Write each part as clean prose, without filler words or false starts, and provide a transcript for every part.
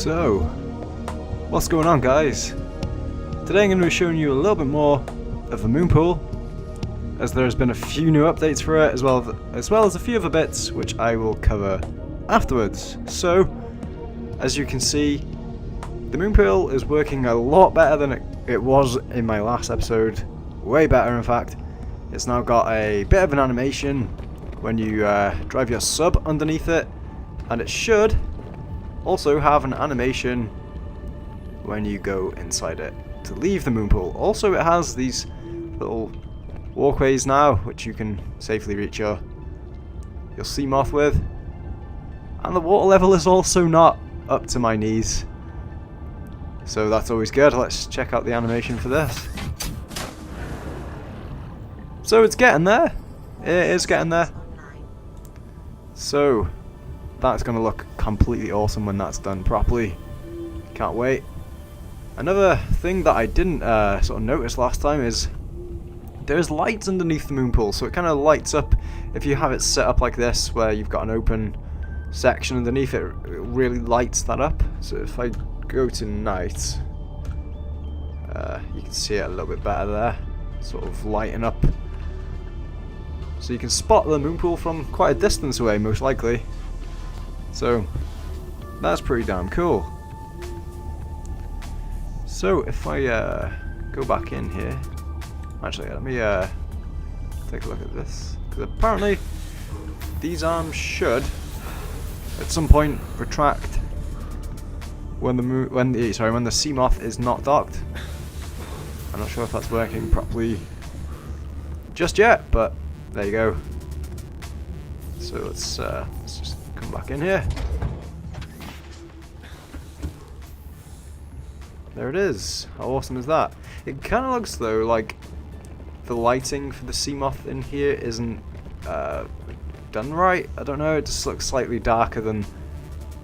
So, what's going on, guys? Today I'm going to be showing you a little bit more of the Moonpool, as there has been a few new updates for it, as well as a few other bits which I will cover afterwards. So, as you can see, the Moonpool is working a lot better than it was in my last episode. Way better, in fact. It's now got a bit of an animation when you drive your sub underneath it, and it should also have an animation when you go inside it to leave the Moonpool. Also, it has these little walkways now which you can safely reach your sea moth with, and the water level is also not up to my knees, so that's always good. Let's check out the animation for this. So it's getting there. It is getting there. So that's going to look completely awesome when that's done properly. Can't wait. Another thing that I didn't sort of notice last time is there's lights underneath the Moonpool, so it kind of lights up if you have it set up like this, where you've got an open section underneath it. It really lights that up. So if I go to night, you can see it a little bit better there, sort of lighting up. So you can spot the Moonpool from quite a distance away, most likely. So that's pretty damn cool. So if I go back in here, actually let me take a look at this, because apparently these arms should at some point retract when the sea moth is not docked. I'm not sure if that's working properly just yet, but there you go. So let's just come back in here. There it is. How awesome is that? It kind of looks though like the lighting for the sea moth in here isn't done right. I don't know. It just looks slightly darker than.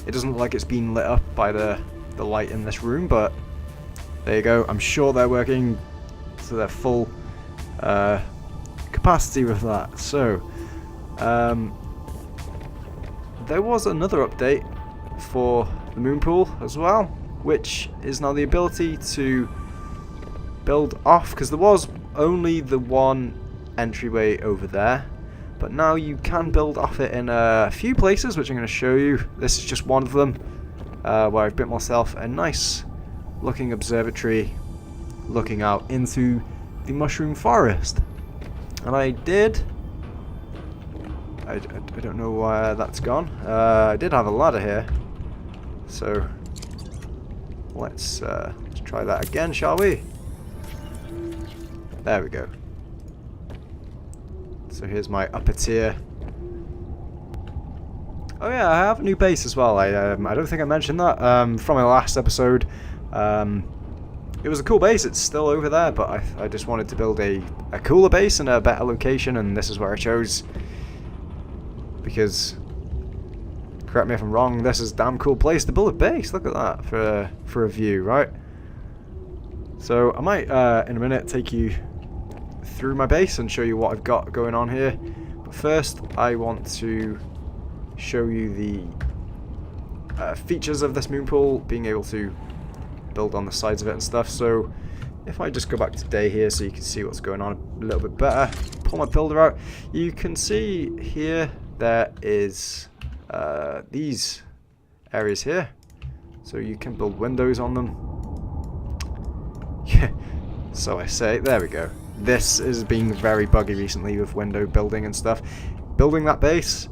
It doesn't look like it's been lit up by the light in this room, but there you go. I'm sure they're working to their full capacity with that. So there was another update for the Moonpool as well, which is now the ability to build off, because there was only the one entryway over there, but now you can build off it in a few places, which I'm going to show you. This is just one of them, where I've built myself a nice looking observatory looking out into the mushroom forest. And I don't know where that's gone. I did have a ladder here, so let's try that again, shall we? There we go. So here's my upper tier. Oh yeah, I have a new base as well. I don't think I mentioned that from my last episode. It was a cool base. It's still over there, but I just wanted to build a cooler base in a better location, and this is where I chose. Because, correct me if I'm wrong, this is a damn cool place to build a base. Look at that for a view, right? So I might in a minute take you through my base and show you what I've got going on here. But first, I want to show you the features of this Moonpool, being able to build on the sides of it and stuff. So if I just go back to day here so you can see what's going on a little bit better, pull my builder out, you can see here there is these areas here, so you can build windows on them. Yeah, so I say, there we go. This is being very buggy recently with window building and stuff. Building that base,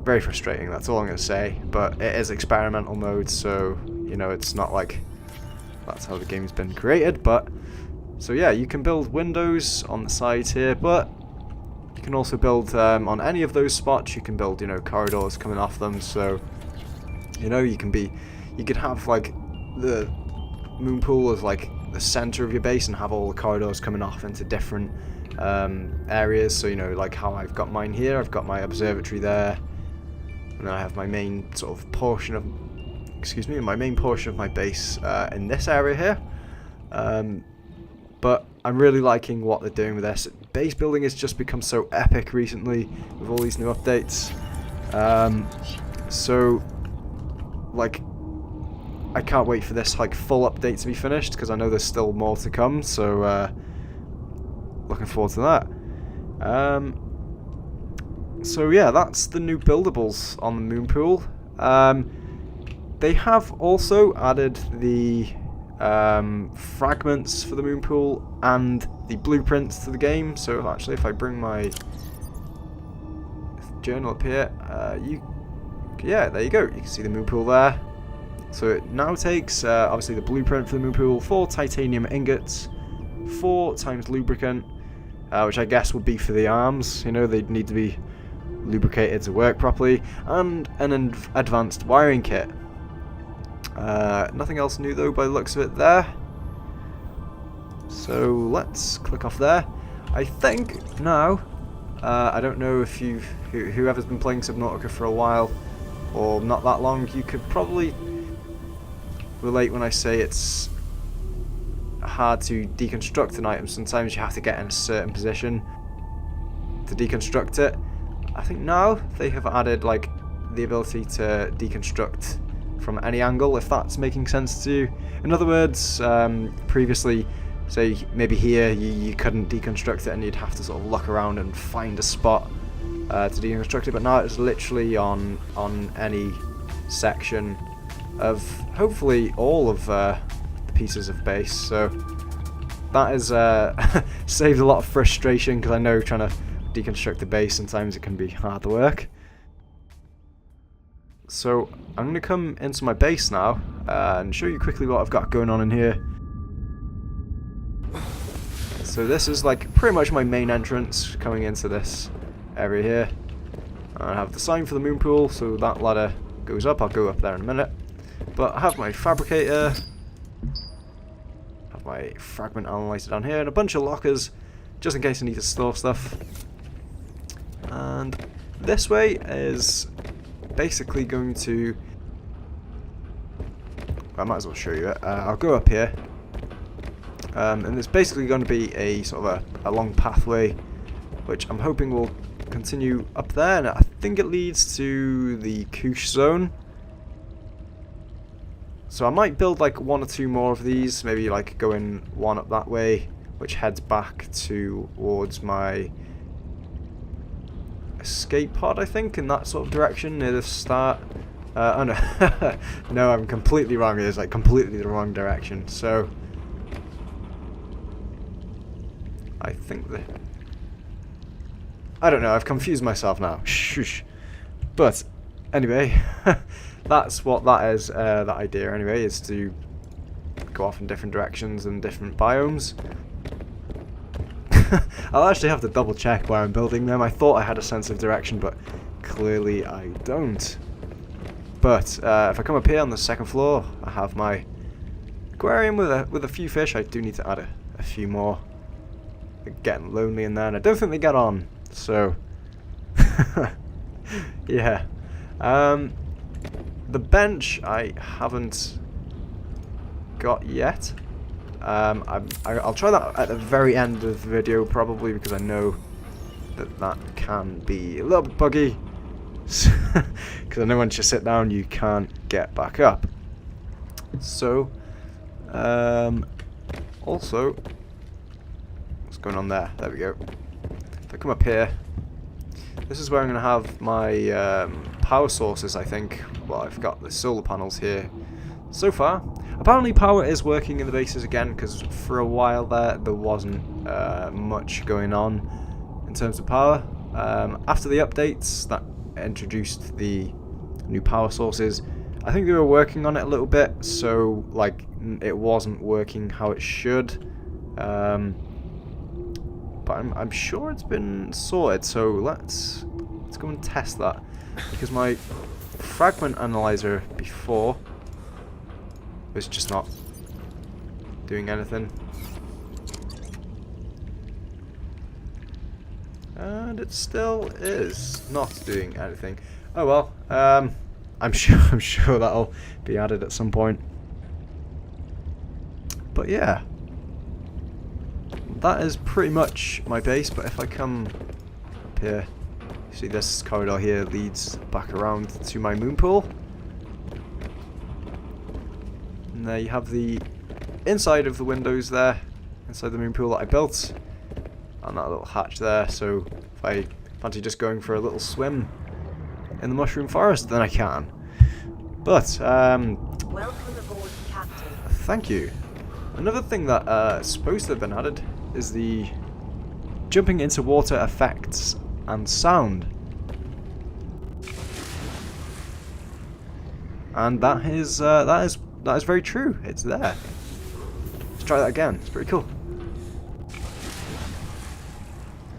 very frustrating, that's all I'm going to say, but it is experimental mode, so you know, it's not like that's how the game's been created. But so yeah, you can build windows on the sides here, but you can also build on any of those spots. You can build, you know, corridors coming off them, so you know, you could have like the Moonpool as like the center of your base and have all the corridors coming off into different areas. So you know, like how I've got mine here, I've got my observatory there, and then I have my main sort of portion of my main portion of my base in this area here. But I'm really liking what they're doing with this. Base building has just become so epic recently with all these new updates. So, like, I can't wait for this like full update to be finished, because I know there's still more to come, so looking forward to that. So yeah, that's the new buildables on the Moonpool. They have also added the fragments for the Moonpool and the blueprints to the game. So actually, if I bring my journal up here, yeah, there you go. You can see the Moonpool there. So it now takes obviously the blueprint for the Moonpool, 4 titanium ingots, 4 times lubricant, which I guess would be for the arms. You know, they'd need to be lubricated to work properly, and an advanced wiring kit. Nothing else new though by the looks of it there. So let's click off there. I think now, I don't know if whoever's been playing Subnautica for a while or not that long, you could probably relate when I say it's hard to deconstruct an item. Sometimes you have to get in a certain position to deconstruct it. I think now they have added like the ability to deconstruct from any angle, if that's making sense to you. In other words, previously, say maybe here you couldn't deconstruct it and you'd have to sort of look around and find a spot to deconstruct it, but now it's literally on any section of hopefully all of the pieces of base. So that has saved a lot of frustration, because I know trying to deconstruct the base sometimes it can be hard work. So I'm going to come into my base now and show you quickly what I've got going on in here. So this is like pretty much my main entrance coming into this area here. I have the sign for the Moonpool, so that ladder goes up. I'll go up there in a minute. But I have my fabricator, have my fragment analyzer down here, and a bunch of lockers just in case I need to store stuff. And this way is basically going to, I might as well show you it. I'll go up here, and it's basically going to be a sort of a long pathway, which I'm hoping will continue up there, and I think it leads to the Koosh zone. So I might build like 1 or 2 more of these, maybe like going one up that way, which heads back towards my escape pod, I think, in that sort of direction near the start. Oh no, no, I'm completely wrong. It is like completely the wrong direction. So I think I don't know. I've confused myself now. Shush. But anyway, that's what that is. That idea anyway is to go off in different directions and different biomes. I'll actually have to double check where I'm building them. I thought I had a sense of direction, but clearly I don't. But if I come up here on the 2nd floor, I have my aquarium with a few fish. I do need to add a few more. They're getting lonely in there, and I don't think they get on. So yeah. The bench I haven't got yet. I'll try that at the very end of the video probably, because I know that can be a little bit buggy, because I know once you sit down you can't get back up. So also, what's going on there? There we go. If I come up here, this is where I'm going to have my power sources, I think. Well, I've got the solar panels here so far. Apparently power is working in the bases again, because for a while there wasn't much going on in terms of power. After the updates that introduced the new power sources, I think they were working on it a little bit, so like it wasn't working how it should. But I'm sure it's been sorted, so let's go and test that, because my fragment analyzer before was just not doing anything, and it still is not doing anything. Oh well, I'm sure that'll be added at some point. But yeah, that is pretty much my base. But if I come up here, you see this corridor here leads back around to my Moonpool. And there you have the inside of the windows there, inside the moon pool that I built, and that little hatch there. So if I fancy just going for a little swim in the mushroom forest, then I can. But Welcome aboard, Captain. thank you. Another thing that is supposed to have been added is the jumping into water effects and sound. And that is very true. It's there. Let's try that again. It's pretty cool.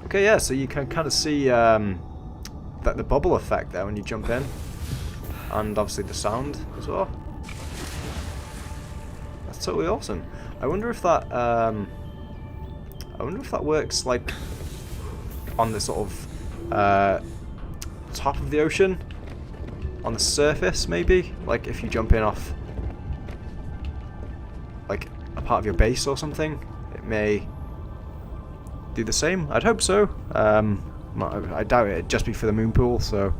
Okay, yeah. So you can kind of see that the bubble effect there when you jump in, and obviously the sound as well. That's totally awesome. I wonder if that works like on the sort of top of the ocean. On the surface, maybe? Like if you jump in off like a part of your base or something, it may do the same. I'd hope so. I doubt it'd just be for the moon pool, so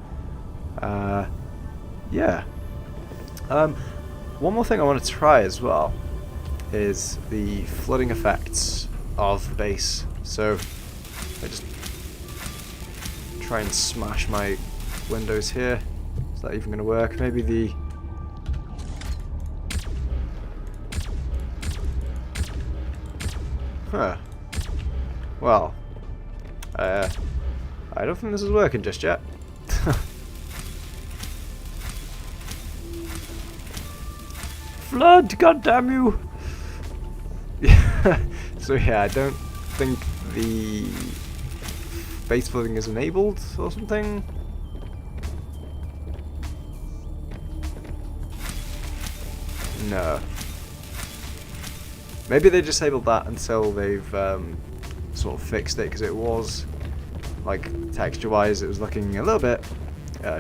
yeah. One more thing I want to try as well is the flooding effects of the base. So I just try and smash my windows here. Is that even going to work? Maybe the... Huh. Well, I don't think this is working just yet. Flood, goddamn you! So yeah, I don't think the base flooding is enabled or something. No. Maybe they disabled that until they've sort of fixed it, because it was, like, texture-wise, it was looking a little bit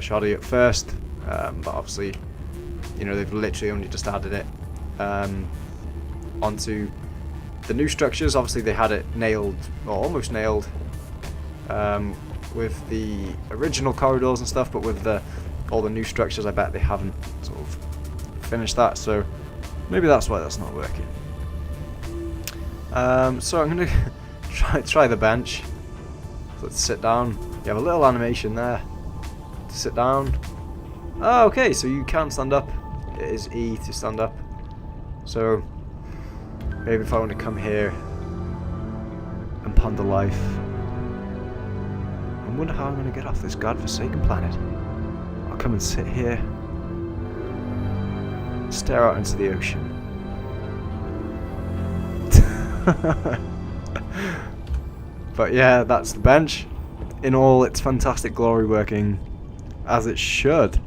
shoddy at first, but obviously, you know, they've literally only just added it onto the new structures. Obviously, they had it nailed, or almost nailed, with the original corridors and stuff, but with all the new structures, I bet they haven't sort of finished that, so maybe that's why that's not working. So I'm going to try the bench. Let's sit down. You have a little animation there to sit down. Oh, okay, so you can stand up. It is E to stand up. So maybe if I want to come here and ponder life. I wonder how I'm going to get off this godforsaken planet. I'll come and sit here, stare out into the ocean. But yeah, that's the bench in all its fantastic glory, working as it should.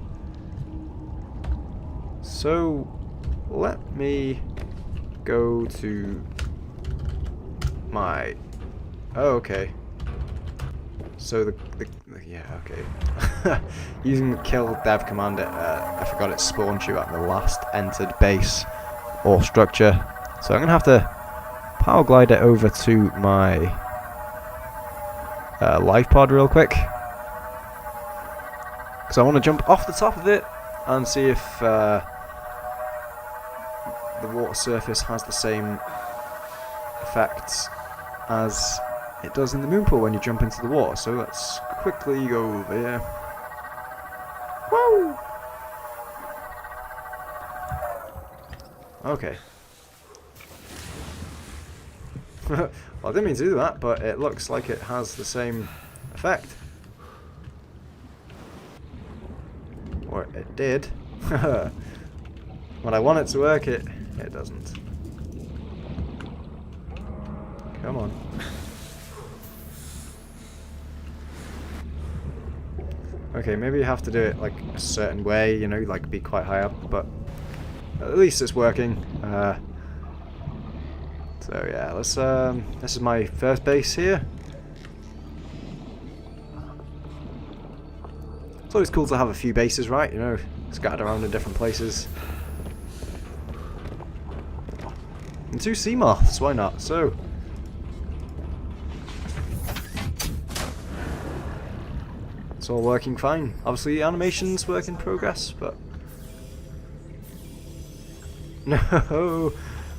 So let me go to my... Oh, okay. So the yeah, okay. Using the kill dev command, I forgot it spawned you at the last entered base or structure. So I'm gonna have to power glide it over to my life pod real quick, because I want to jump off the top of it and see if the water surface has the same effects as it does in the moon pool when you jump into the water. So let's quickly go over here. Woo! Okay. Well, I didn't mean to do that, but it looks like it has the same effect. Or it did. When I want it to work, it doesn't. Come on. Okay, maybe you have to do it like a certain way, you know, like be quite high up, but at least it's working. So yeah, let's this is my first base here. It's always cool to have a few bases, right? You know, scattered around in different places. And 2 sea moths, why not? So it's all working fine. Obviously, animations work in progress, but No!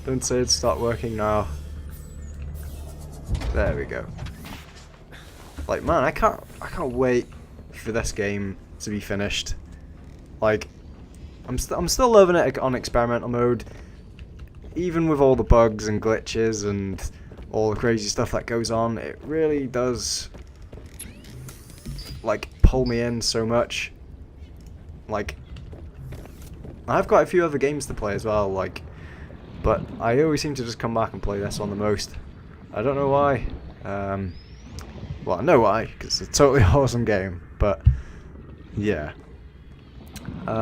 Don't say it's stopped working now. There we go. Like, man, I can't wait for this game to be finished. Like, I'm still loving it on experimental mode, even with all the bugs and glitches and all the crazy stuff that goes on. It really does, like, pull me in so much. Like, I've got a few other games to play as well, like, but I always seem to just come back and play this one the most. I don't know why. Well, I know why, because it's a totally awesome game, but yeah.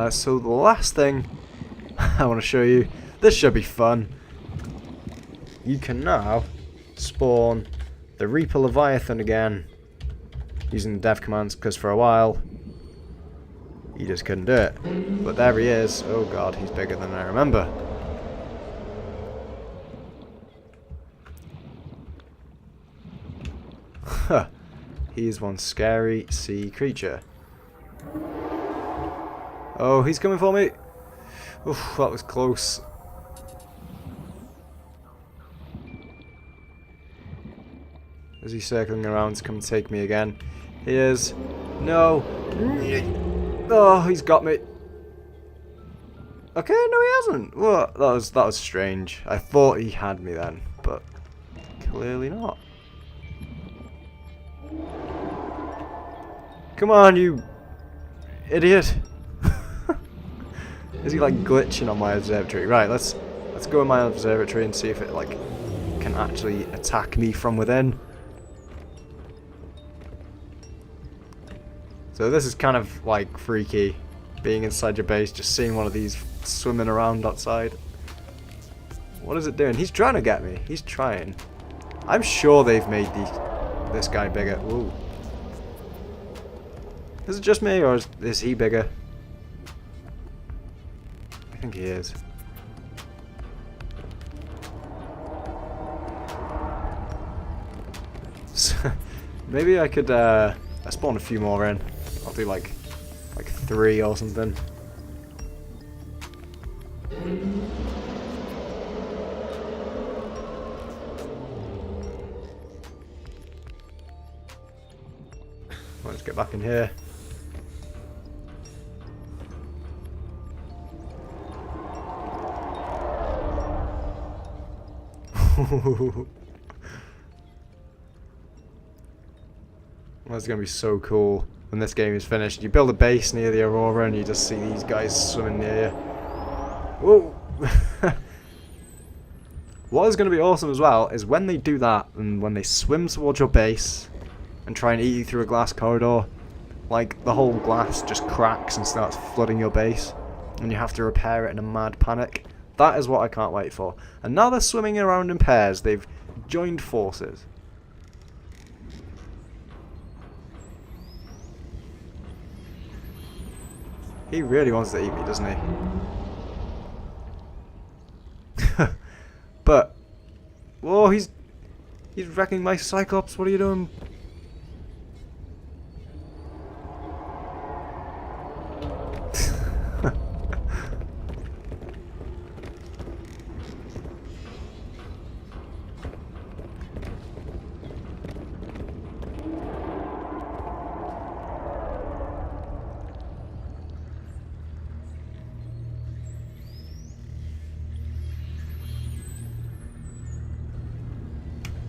So the last thing I want to show you, this should be fun. You can now spawn the Reaper Leviathan again using the dev commands, because for a while you just couldn't do it. But there he is. Oh god, he's bigger than I remember. Huh. He is one scary sea creature. Oh, he's coming for me. Oof, that was close. Is he circling around to come take me again? He is. No. Oh, he's got me. Okay, no, he hasn't. What? That was strange. I thought he had me then, but clearly not. Come on, you idiot. Is he like glitching on my observatory? Right, let's go in my observatory and see if it like can actually attack me from within. So this is kind of like freaky, being inside your base, just seeing one of these swimming around outside. What is it doing? He's trying to get me. He's trying. I'm sure they've made this guy bigger. Ooh. Is it just me, or is he bigger? I think he is. Maybe I could spawn a few more in. I'll do like 3 or something. Let's get back in here. That's going to be so cool when this game is finished. You build a base near the Aurora and you just see these guys swimming near you. Whoa! What is going to be awesome as well is when they do that and when they swim towards your base and try and eat you through a glass corridor, like the whole glass just cracks and starts flooding your base and you have to repair it in a mad panic. That is what I can't wait for. And now they're swimming around in pairs. They've joined forces. He really wants to eat me, doesn't he? But, whoa, he's wrecking my Cyclops. What are you doing?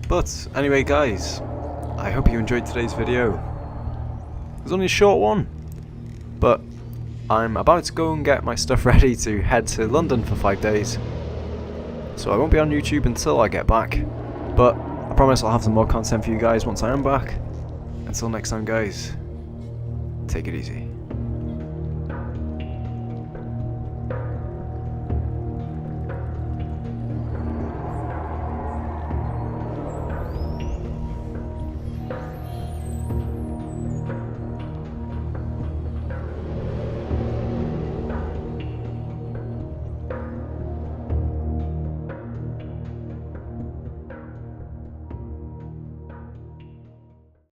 But anyway guys, I hope you enjoyed today's video. It was only a short one, but I'm about to go and get my stuff ready to head to London for 5 days. So I won't be on YouTube until I get back, but I promise I'll have some more content for you guys once I am back. Until next time guys, take it easy.